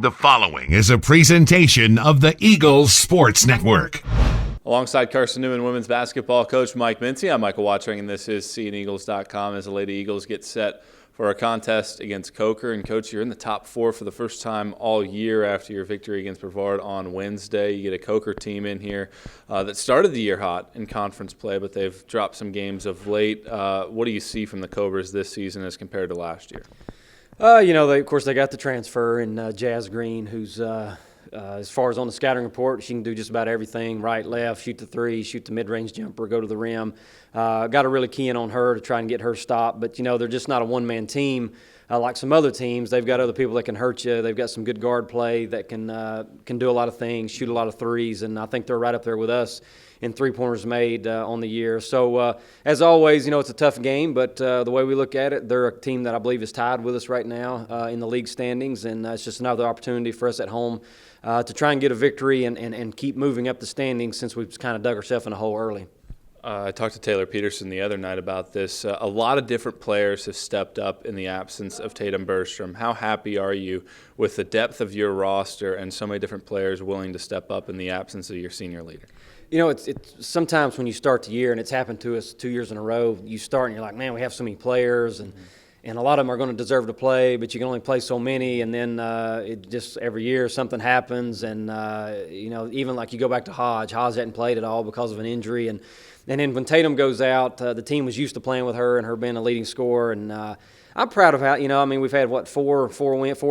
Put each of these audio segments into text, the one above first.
The following is a presentation of the Eagles Sports Network. Alongside Carson-Newman women's basketball coach Mike Mincey, I'm Michael Watchering, and this is seeandeagles.com as the Lady Eagles get set for a contest against Coker. And, Coach, you're in the top four for the first time all year after your victory against Brevard on Wednesday. You get a Coker team in here that started the year hot in conference play, but they've dropped some games of late. What do you see from the Cobras this season as compared to last year? Of course, they got the transfer in Jazz Green, who's as far as on the scouting report, she can do just about everything, right, left, shoot the three, shoot the mid-range jumper, go to the rim. Got to really key in on her to try and get her stopped. But, they're just not a one-man team like some other teams. They've got other people that can hurt you. They've got some good guard play that can do a lot of things, shoot a lot of threes, and I think they're right up there with us in three-pointers made on the year. So, as always, it's a tough game, but the way we look at it, they're a team that I believe is tied with us right now in the league standings, and it's just another opportunity for us at home to try and get a victory and keep moving up the standings since we've kind of dug ourselves in a hole early. I talked to Taylor Peterson the other night about this. A lot of different players have stepped up in the absence of Tatum Bergstrom. How happy are you with the depth of your roster and so many different players willing to step up in the absence of your senior leader? It's sometimes when you start the year, and it's happened to us 2 years in a row, you start and you're like, man, we have so many players, and a lot of them are going to deserve to play, but you can only play so many, and then it just every year something happens, and even like you go back to Hodge hadn't played at all because of an injury, and then when Tatum goes out, the team was used to playing with her and her being a leading scorer, and I'm proud of how, we've had, four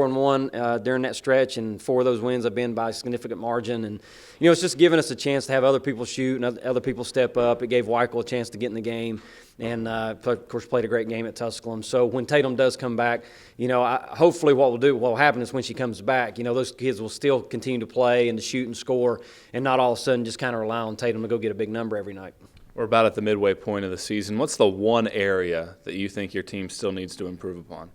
and one during that stretch, and 4 of those wins have been by a significant margin. And, it's just giving us a chance to have other people shoot and other people step up. It gave Weichel a chance to get in the game and, of course, played a great game at Tusculum. So when Tatum does come back, hopefully what will happen is when she comes back, those kids will still continue to play and to shoot and score and not all of a sudden just kind of rely on Tatum to go get a big number every night. We're about at the midway point of the season. What's the one area that you think your team still needs to improve upon?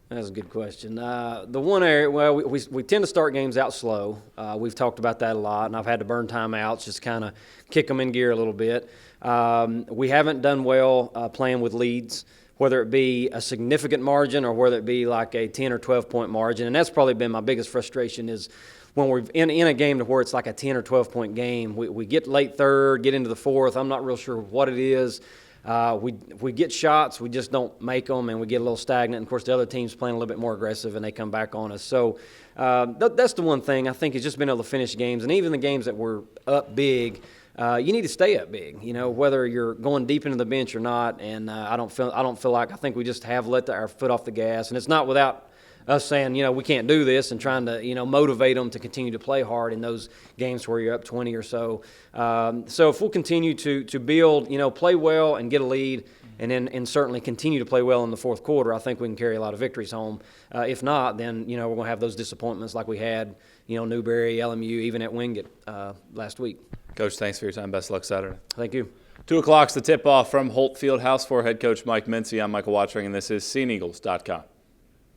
That's a good question. The one area, well, we tend to start games out slow. We've talked about that a lot, and I've had to burn timeouts, just kind of kick them in gear a little bit. We haven't done well playing with leads, whether it be a significant margin or whether it be like a 10 or 12-point margin. And that's probably been my biggest frustration is when we're in a game to where it's like a 10 or 12-point game. We get late third, get into the fourth. I'm not real sure what it is. We get shots, we just don't make them, and we get a little stagnant. And of course, the other team's playing a little bit more aggressive, and they come back on us. So that's the one thing I think is just being able to finish games, and even the games that we're up big. You need to stay up big, whether you're going deep into the bench or not. And I don't feel like I think we just have let our foot off the gas, and it's not without us saying, we can't do this and trying to, motivate them to continue to play hard in those games where you're up 20 or so. So if we'll continue to build, play well and get a lead and certainly continue to play well in the fourth quarter, I think we can carry a lot of victories home. If not, then, we're going to have those disappointments like we had, Newberry, LMU, even at Wingate last week. Coach, thanks for your time. Best of luck Saturday. Thank you. 2 o'clock's the tip-off from Holt Fieldhouse for head coach Mike Mincey. I'm Michael Watchering, and this is seeandeagles.com.